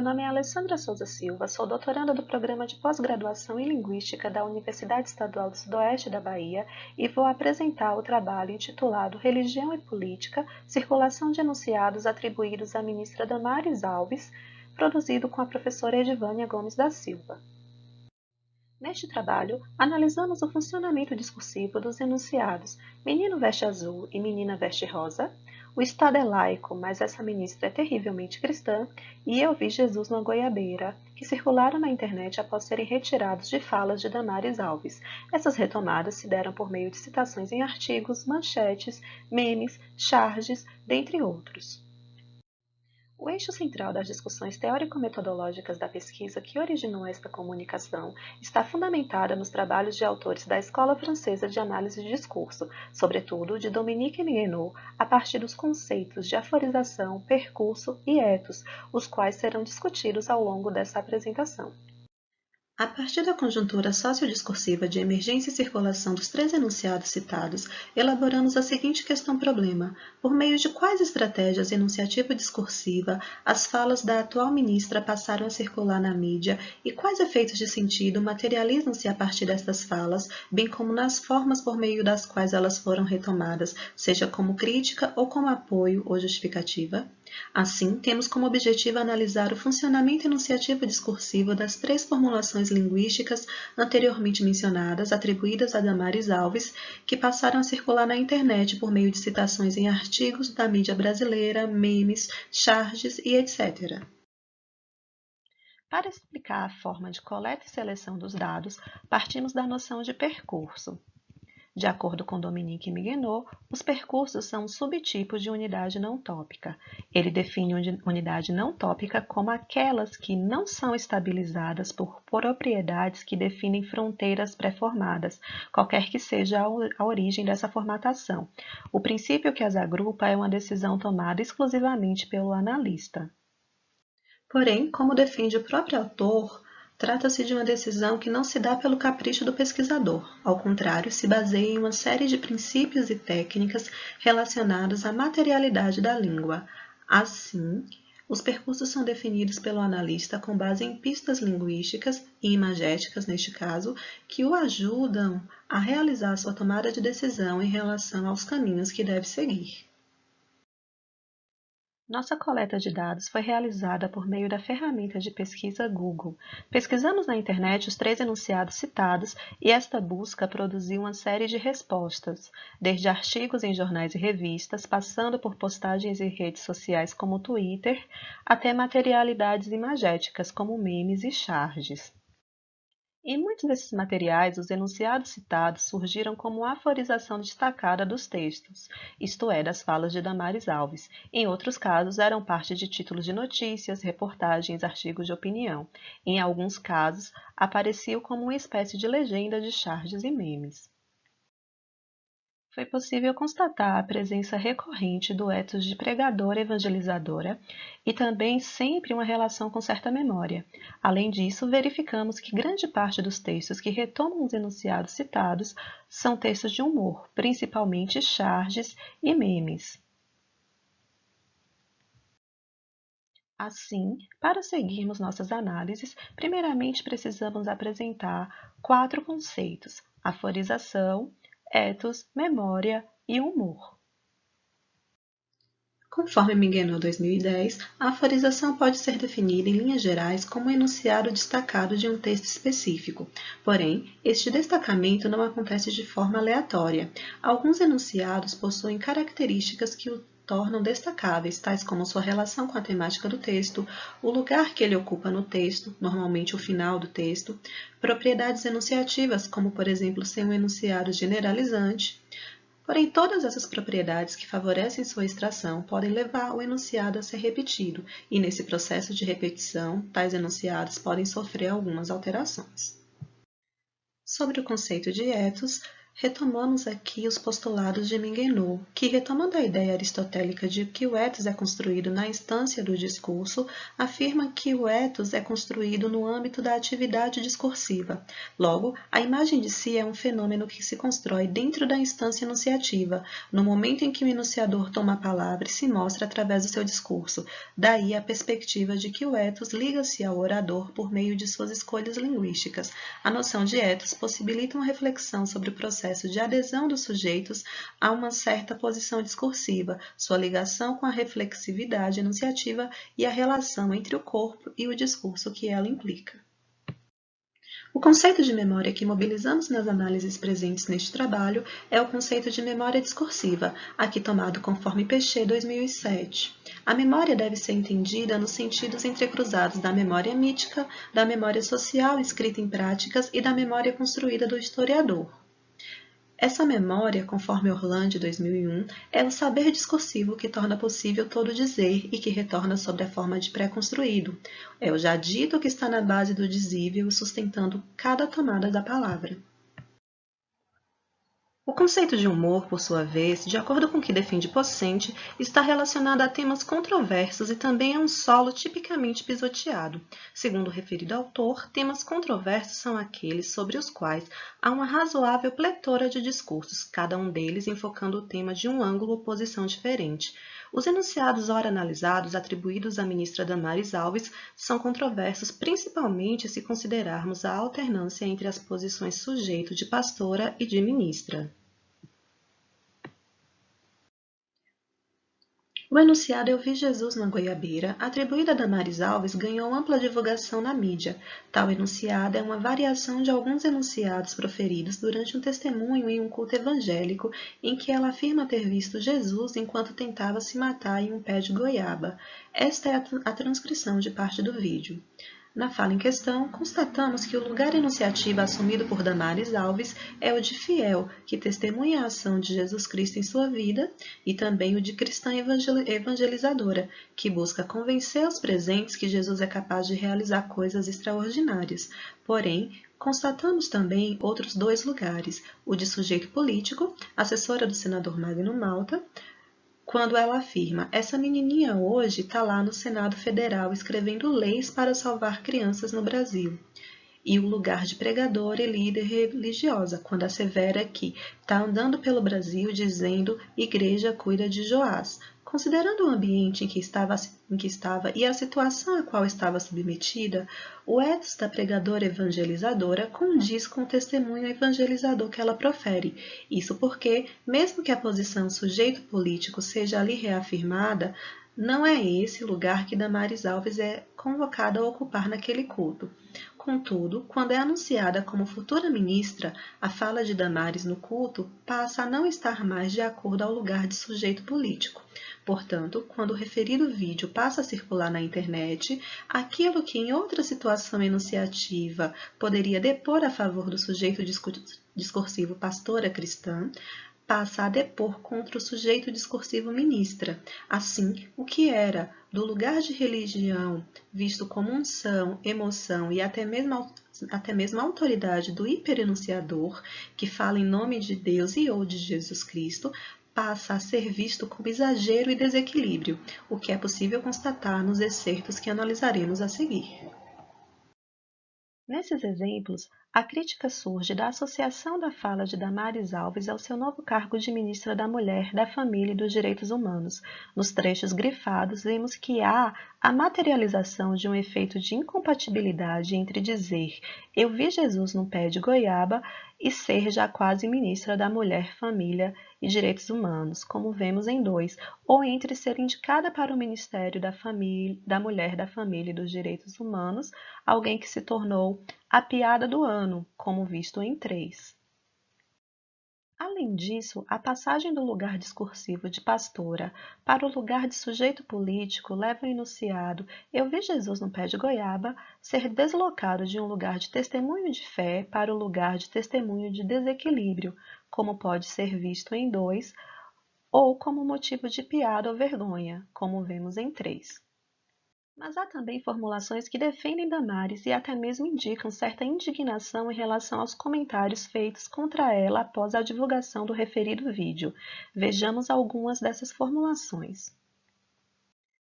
nome é Alessandra Souza Silva, sou doutoranda do Programa de Pós-Graduação em Linguística da Universidade Estadual do Sudoeste da Bahia e vou apresentar o trabalho intitulado Religião e Política, Circulação de Enunciados atribuídos à ministra Damares Alves, produzido com a professora Edivânia Gomes da Silva. Neste trabalho, analisamos o funcionamento discursivo dos enunciados Menino veste azul e Menina veste rosa, o Estado é laico, mas essa ministra é terrivelmente cristã, e Eu vi Jesus numa goiabeira, que circularam na internet após serem retirados de falas de Damares Alves. Essas retomadas se deram por meio de citações em artigos, manchetes, memes, charges, dentre outros. O eixo central das discussões teórico-metodológicas da pesquisa que originou esta comunicação está fundamentada nos trabalhos de autores da Escola Francesa de Análise de Discurso, sobretudo de Dominique Miguenot, a partir dos conceitos de aforização, percurso e ethos, os quais serão discutidos ao longo dessa apresentação. A partir da conjuntura sociodiscursiva de emergência e circulação dos três enunciados citados, elaboramos a seguinte questão-problema: por meio de quais estratégias enunciativa-discursiva as falas da atual ministra passaram a circular na mídia e quais efeitos de sentido materializam-se a partir destas falas, bem como nas formas por meio das quais elas foram retomadas, seja como crítica ou como apoio ou justificativa? Assim, temos como objetivo analisar o funcionamento enunciativo-discursivo das três formulações linguísticas anteriormente mencionadas, atribuídas a Damares Alves, que passaram a circular na internet por meio de citações em artigos da mídia brasileira, memes, charges e etc. Para explicar a forma de coleta e seleção dos dados, partimos da noção de percurso. De acordo com Dominique Miguenot, os percursos são subtipos de unidade não tópica. Ele define unidade não tópica como aquelas que não são estabilizadas por propriedades que definem fronteiras pré-formadas, qualquer que seja a origem dessa formatação. O princípio que as agrupa é uma decisão tomada exclusivamente pelo analista. Porém, como defende o próprio autor, trata-se de uma decisão que não se dá pelo capricho do pesquisador, ao contrário, se baseia em uma série de princípios e técnicas relacionados à materialidade da língua. Assim, os percursos são definidos pelo analista com base em pistas linguísticas e imagéticas, neste caso, que o ajudam a realizar sua tomada de decisão em relação aos caminhos que deve seguir. Nossa coleta de dados foi realizada por meio da ferramenta de pesquisa Google. Pesquisamos na internet os três enunciados citados e esta busca produziu uma série de respostas, desde artigos em jornais e revistas, passando por postagens em redes sociais como o Twitter, até materialidades imagéticas como memes e charges. Em muitos desses materiais, os enunciados citados surgiram como aforização destacada dos textos, isto é, das falas de Damares Alves. Em outros casos, eram parte de títulos de notícias, reportagens, artigos de opinião. Em alguns casos, apareciam como uma espécie de legenda de charges e memes. Foi possível constatar a presença recorrente do ethos de pregadora-evangelizadora e também sempre uma relação com certa memória. Além disso, verificamos que grande parte dos textos que retomam os enunciados citados são textos de humor, principalmente charges e memes. Assim, para seguirmos nossas análises, primeiramente precisamos apresentar 4 conceitos: aforização, ethos, memória e humor. Conforme Miguenot 2010, a aforização pode ser definida em linhas gerais como um enunciado destacado de um texto específico. Porém, este destacamento não acontece de forma aleatória. Alguns enunciados possuem características que o tornam destacáveis, tais como sua relação com a temática do texto, o lugar que ele ocupa no texto, normalmente o final do texto, propriedades enunciativas, como, por exemplo, ser um enunciado generalizante. Porém, todas essas propriedades que favorecem sua extração podem levar o enunciado a ser repetido, e nesse processo de repetição, tais enunciados podem sofrer algumas alterações. Sobre o conceito de ethos, Retomamos aqui os postulados de Minguineau, que, retomando a ideia aristotélica de que o ethos é construído na instância do discurso, afirma que o ethos é construído no âmbito da atividade discursiva. Logo, a imagem de si é um fenômeno que se constrói dentro da instância enunciativa, no momento em que o enunciador toma a palavra e se mostra através do seu discurso. Daí a perspectiva de que o ethos liga-se ao orador por meio de suas escolhas linguísticas. A noção de ethos possibilita uma reflexão sobre o processo de adesão dos sujeitos a uma certa posição discursiva, sua ligação com a reflexividade enunciativa e a relação entre o corpo e o discurso que ela implica. O conceito de memória que mobilizamos nas análises presentes neste trabalho é o conceito de memória discursiva, aqui tomado conforme Péchet 2007. A memória deve ser entendida nos sentidos entrecruzados da memória mítica, da memória social escrita em práticas e da memória construída do historiador. Essa memória, conforme Orlandi 2001, é o saber discursivo que torna possível todo dizer e que retorna sobre a forma de pré-construído. É o já dito que está na base do dizível, sustentando cada tomada da palavra. O conceito de humor, por sua vez, de acordo com o que defende Pocente, está relacionado a temas controversos e também a um solo tipicamente pisoteado. Segundo o referido autor, temas controversos são aqueles sobre os quais há uma razoável pletora de discursos, cada um deles enfocando o tema de um ângulo ou posição diferente. Os enunciados ora analisados atribuídos à ministra Damares Alves são controversos principalmente se considerarmos a alternância entre as posições sujeito de pastora e de ministra. O enunciado Eu vi Jesus na goiabeira, atribuído a Damares Alves, ganhou ampla divulgação na mídia. Tal enunciado é uma variação de alguns enunciados proferidos durante um testemunho em um culto evangélico em que ela afirma ter visto Jesus enquanto tentava se matar em um pé de goiaba. Esta é a transcrição de parte do vídeo. Na fala em questão, constatamos que o lugar enunciativo assumido por Damares Alves é o de fiel, que testemunha a ação de Jesus Cristo em sua vida, e também o de cristã evangelizadora, que busca convencer os presentes que Jesus é capaz de realizar coisas extraordinárias. Porém, constatamos também outros dois lugares, o de sujeito político, assessora do senador Magno Malta, quando ela afirma: essa menininha hoje está lá no Senado Federal escrevendo leis para salvar crianças no Brasil. E o lugar de pregadora e líder religiosa, quando assevera que está andando pelo Brasil dizendo igreja cuida de Joás. Considerando o ambiente em que estava e a situação a qual estava submetida, o ethos da pregadora evangelizadora condiz com o testemunho evangelizador que ela profere. Isso porque, mesmo que a posição sujeito político seja ali reafirmada, não é esse lugar que Damares Alves é convocada a ocupar naquele culto. Contudo, quando é anunciada como futura ministra, a fala de Damares no culto passa a não estar mais de acordo ao lugar de sujeito político. Portanto, quando o referido vídeo passa a circular na internet, aquilo que em outra situação enunciativa poderia depor a favor do sujeito discursivo pastora cristã, passa a depor contra o sujeito discursivo ministra. Assim, o que era, do lugar de religião, visto como unção, emoção e até mesmo a autoridade do hiperenunciador, que fala em nome de Deus e ou de Jesus Cristo, passa a ser visto como exagero e desequilíbrio, o que é possível constatar nos excertos que analisaremos a seguir. Nesses exemplos, a crítica surge da associação da fala de Damares Alves ao seu novo cargo de ministra da Mulher, da Família e dos Direitos Humanos. Nos trechos grifados, vemos que há a materialização de um efeito de incompatibilidade entre dizer "Eu vi Jesus no pé de goiaba" e ser já quase ministra da Mulher, Família e Direitos Humanos, como vemos em 2, ou entre ser indicada para o Ministério da Mulher, da Família e dos Direitos Humanos, alguém que se tornou a piada do ano, como visto em 3. Além disso, a passagem do lugar discursivo de pastora para o lugar de sujeito político leva o enunciado "Eu vi Jesus no pé de goiaba" ser deslocado de um lugar de testemunho de fé para o lugar de testemunho de desequilíbrio, como pode ser visto em 2, ou como motivo de piada ou vergonha, como vemos em 3. Mas há também formulações que defendem Damares e até mesmo indicam certa indignação em relação aos comentários feitos contra ela após a divulgação do referido vídeo. Vejamos algumas dessas formulações.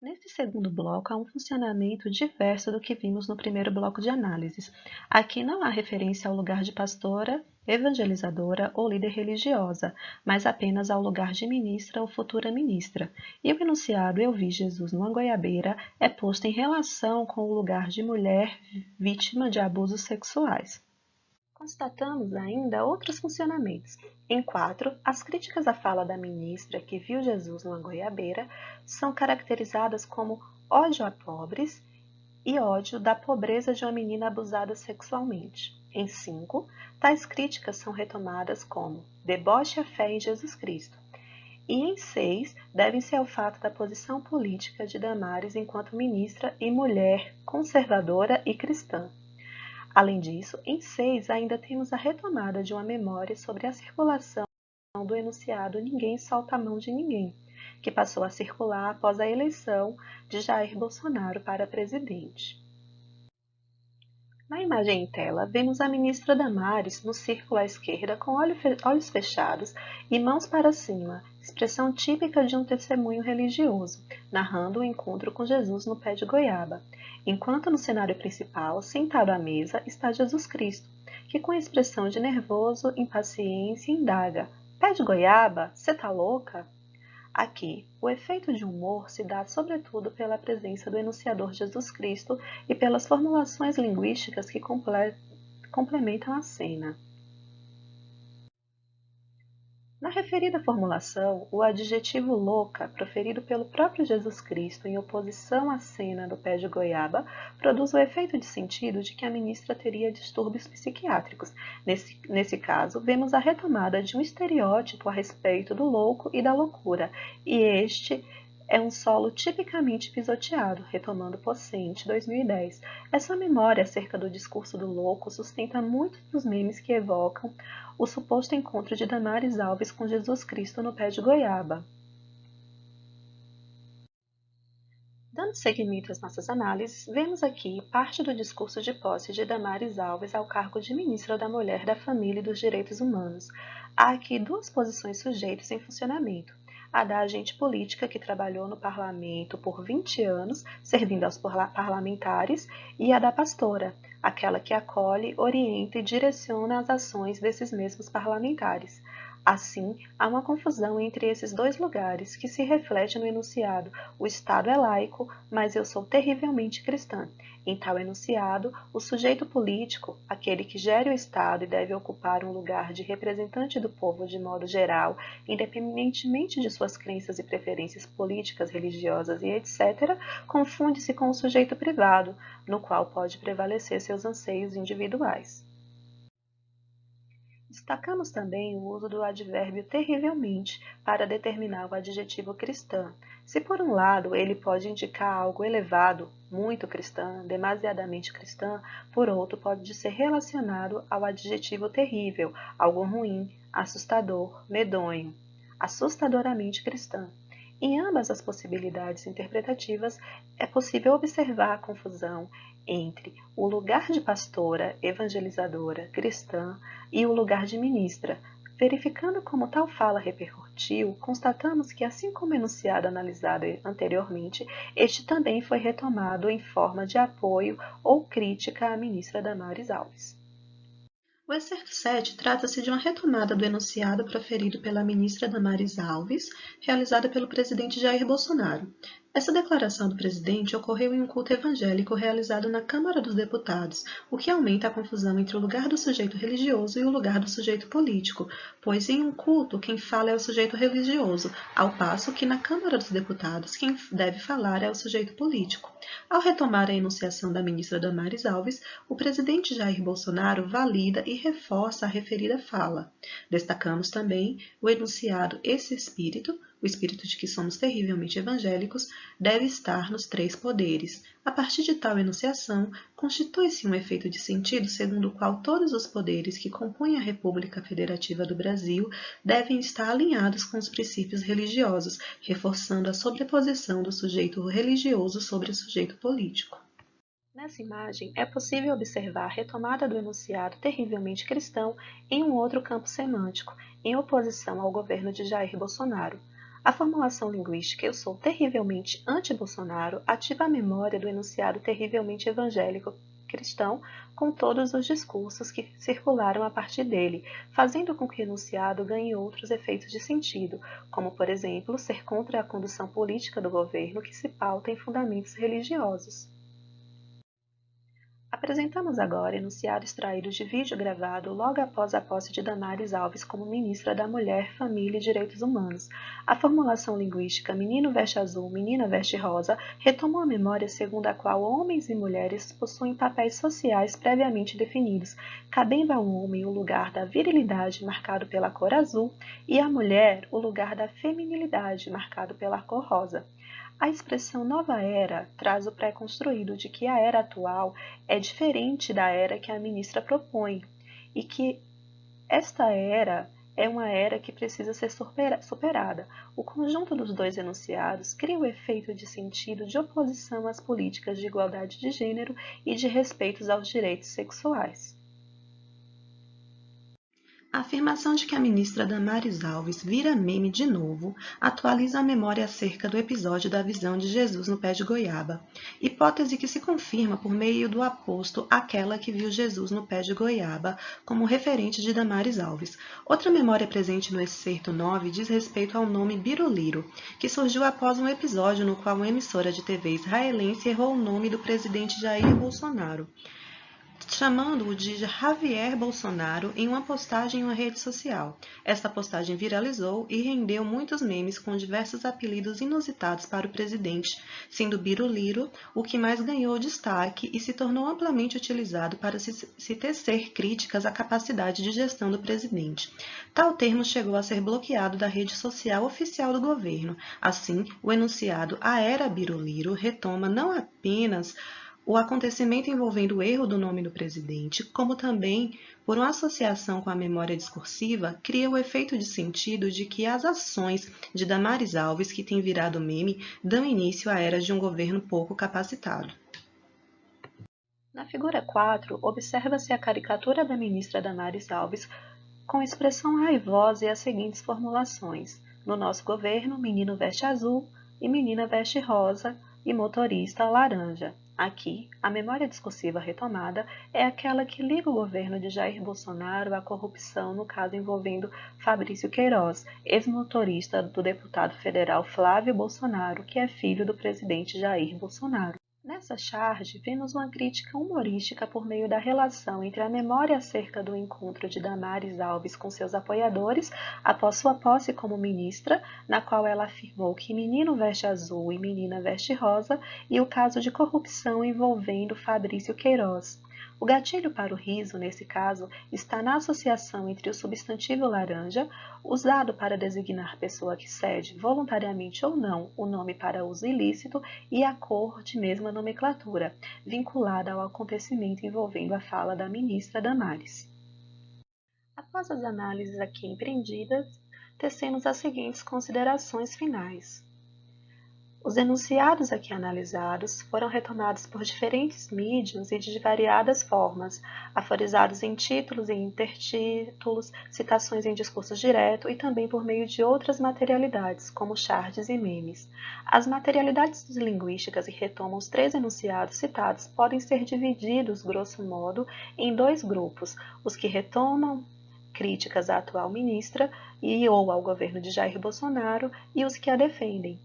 Nesse segundo bloco, há um funcionamento diverso do que vimos no primeiro bloco de análises. Aqui não há referência ao lugar de pastora, evangelizadora ou líder religiosa, mas apenas ao lugar de ministra ou futura ministra. E o enunciado "Eu vi Jesus numa goiabeira" é posto em relação com o lugar de mulher vítima de abusos sexuais. Constatamos ainda outros funcionamentos. Em 4, as críticas à fala da ministra que viu Jesus numa goiabeira são caracterizadas como ódio a pobres e ódio da pobreza de uma menina abusada sexualmente. Em 5, tais críticas são retomadas como deboche à fé em Jesus Cristo. E em 6, devem-se ao fato da posição política de Damares enquanto ministra e mulher conservadora e cristã. Além disso, em 6 ainda temos a retomada de uma memória sobre a circulação do enunciado "Ninguém solta a mão de ninguém", que passou a circular após a eleição de Jair Bolsonaro para presidente. Na imagem em tela, vemos a ministra Damares no círculo à esquerda com olhos fechados e mãos para cima, expressão típica de um testemunho religioso, narrando o encontro com Jesus no pé de goiaba, enquanto no cenário principal, sentado à mesa, está Jesus Cristo, que com expressão de nervoso impaciência indaga: "Pé de goiaba? Cê tá louca?" Aqui, o efeito de humor se dá sobretudo pela presença do enunciador Jesus Cristo e pelas formulações linguísticas que complementam a cena. Na referida formulação, o adjetivo "louca", proferido pelo próprio Jesus Cristo em oposição à cena do pé de goiaba, produz o efeito de sentido de que a ministra teria distúrbios psiquiátricos. Nesse caso, vemos a retomada de um estereótipo a respeito do louco e da loucura, e este é um solo tipicamente pisoteado, retomando Possente, 2010. Essa memória acerca do discurso do louco sustenta muitos dos memes que evocam o suposto encontro de Damares Alves com Jesus Cristo no pé de goiaba. Dando seguimento às nossas análises, vemos aqui parte do discurso de posse de Damares Alves ao cargo de Ministra da Mulher, da Família e dos Direitos Humanos. Há aqui duas posições sujeitas em funcionamento: a da agente política que trabalhou no parlamento por 20 anos, servindo aos parlamentares, e a da pastora, aquela que acolhe, orienta e direciona as ações desses mesmos parlamentares. Assim, há uma confusão entre esses dois lugares que se reflete no enunciado "O Estado é laico, mas eu sou terrivelmente cristã". Em tal enunciado, o sujeito político, aquele que gere o Estado e deve ocupar um lugar de representante do povo de modo geral, independentemente de suas crenças e preferências políticas, religiosas e etc., confunde-se com o sujeito privado, no qual pode prevalecer seus anseios individuais. Destacamos também o uso do advérbio "terrivelmente" para determinar o adjetivo cristã. Se por um lado ele pode indicar algo elevado, muito cristã, demasiadamente cristã, por outro pode ser relacionado ao adjetivo terrível, algo ruim, assustador, medonho, assustadoramente cristã. Em ambas as possibilidades interpretativas, é possível observar a confusão entre o lugar de pastora, evangelizadora, cristã e o lugar de ministra. Verificando como tal fala repercutiu, constatamos que, assim como enunciado analisado anteriormente, este também foi retomado em forma de apoio ou crítica à ministra Damares Alves. O excerto 7 trata-se de uma retomada do enunciado proferido pela ministra Damares Alves, realizada pelo presidente Jair Bolsonaro. Essa declaração do presidente ocorreu em um culto evangélico realizado na Câmara dos Deputados, o que aumenta a confusão entre o lugar do sujeito religioso e o lugar do sujeito político, pois em um culto quem fala é o sujeito religioso, ao passo que na Câmara dos Deputados quem deve falar é o sujeito político. Ao retomar a enunciação da ministra Damares Alves, o presidente Jair Bolsonaro valida e reforça a referida fala. Destacamos também o enunciado "Esse espírito", o espírito de que somos terrivelmente evangélicos, deve estar nos três poderes. A partir de tal enunciação, constitui-se um efeito de sentido segundo o qual todos os poderes que compõem a República Federativa do Brasil devem estar alinhados com os princípios religiosos, reforçando a sobreposição do sujeito religioso sobre o sujeito político. Nessa imagem, é possível observar a retomada do enunciado terrivelmente cristão em um outro campo semântico, em oposição ao governo de Jair Bolsonaro. A formulação linguística "eu sou terrivelmente anti-Bolsonaro" ativa a memória do enunciado terrivelmente evangélico cristão com todos os discursos que circularam a partir dele, fazendo com que o enunciado ganhe outros efeitos de sentido, como, por exemplo, ser contra a condução política do governo que se pauta em fundamentos religiosos. Apresentamos agora enunciado extraído de vídeo gravado logo após a posse de Damares Alves como ministra da Mulher, Família e Direitos Humanos. A formulação linguística "menino veste azul, menina veste rosa" retomou a memória segundo a qual homens e mulheres possuem papéis sociais previamente definidos, cabendo ao homem o lugar da virilidade, marcado pela cor azul, e à mulher o lugar da feminilidade, marcado pela cor rosa. A expressão "nova era" traz o pré-construído de que a era atual é diferente da era que a ministra propõe e que esta era é uma era que precisa ser superada. O conjunto dos dois enunciados cria o efeito de sentido de oposição às políticas de igualdade de gênero e de respeito aos direitos sexuais. A afirmação de que a ministra Damares Alves vira meme de novo atualiza a memória acerca do episódio da visão de Jesus no pé de goiaba, hipótese que se confirma por meio do aposto "aquela que viu Jesus no pé de goiaba" como referente de Damares Alves. Outra memória presente no excerto 9 diz respeito ao nome Biruliro, que surgiu após um episódio no qual uma emissora de TV israelense errou o nome do presidente Jair Bolsonaro, chamando-o de Javier Bolsonaro em uma postagem em uma rede social. Esta postagem viralizou e rendeu muitos memes com diversos apelidos inusitados para o presidente, sendo Biruliro o que mais ganhou destaque e se tornou amplamente utilizado para se tecer críticas à capacidade de gestão do presidente. Tal termo chegou a ser bloqueado da rede social oficial do governo. Assim, o enunciado "a era Biruliro" retoma não apenas o acontecimento envolvendo o erro do nome do presidente, como também, por uma associação com a memória discursiva, cria o efeito de sentido de que as ações de Damares Alves, que tem virado meme, dão início à era de um governo pouco capacitado. Na figura 4, observa-se a caricatura da ministra Damares Alves com expressão raivosa e as seguintes formulações: "no nosso governo, menino veste azul e menina veste rosa e motorista laranja". Aqui, a memória discursiva retomada é aquela que liga o governo de Jair Bolsonaro à corrupção, no caso envolvendo Fabrício Queiroz, ex-motorista do deputado federal Flávio Bolsonaro, que é filho do presidente Jair Bolsonaro. Nessa charge, vemos uma crítica humorística por meio da relação entre a memória acerca do encontro de Damares Alves com seus apoiadores após sua posse como ministra, na qual ela afirmou que menino veste azul e menina veste rosa, e o caso de corrupção envolvendo Fabrício Queiroz. O gatilho para o riso, nesse caso, está na associação entre o substantivo laranja, usado para designar pessoa que cede, voluntariamente ou não, o nome para uso ilícito, e a cor de mesma nomenclatura, vinculada ao acontecimento envolvendo a fala da ministra Damares. Após as análises aqui empreendidas, tecemos as seguintes considerações finais. Os enunciados aqui analisados foram retomados por diferentes mídias e de variadas formas, aforizados em títulos e intertítulos, citações em discursos direto e também por meio de outras materialidades, como charts e memes. As materialidades linguísticas que retomam os três enunciados citados podem ser divididos, grosso modo, em dois grupos: os que retomam críticas à atual ministra e ou ao governo de Jair Bolsonaro e os que a defendem.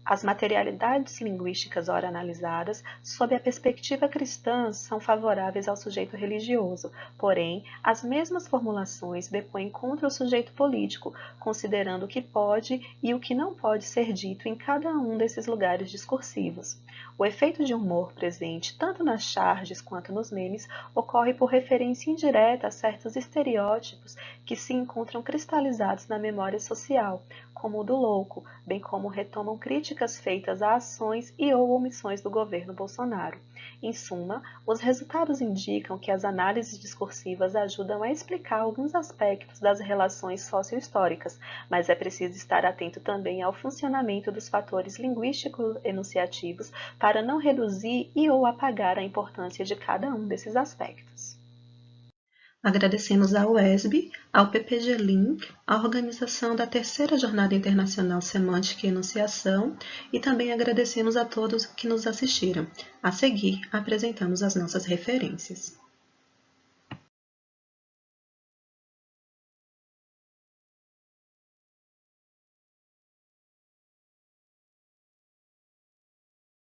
As materialidades linguísticas ora analisadas, sob a perspectiva cristã, são favoráveis ao sujeito religioso, porém, as mesmas formulações depõem contra o sujeito político, considerando o que pode e o que não pode ser dito em cada um desses lugares discursivos. O efeito de humor presente tanto nas charges quanto nos memes ocorre por referência indireta a certos estereótipos que se encontram cristalizados na memória social, como o do louco, bem como retomam críticas feitas a ações e ou omissões do governo Bolsonaro. Em suma, os resultados indicam que as análises discursivas ajudam a explicar alguns aspectos das relações sociohistóricas, mas é preciso estar atento também ao funcionamento dos fatores linguístico-enunciativos para não reduzir e ou apagar a importância de cada um desses aspectos. Agradecemos à UESB, ao PPG-LIN, à organização da Terceira Jornada Internacional Semântica e Enunciação e também agradecemos a todos que nos assistiram. A seguir, apresentamos as nossas referências.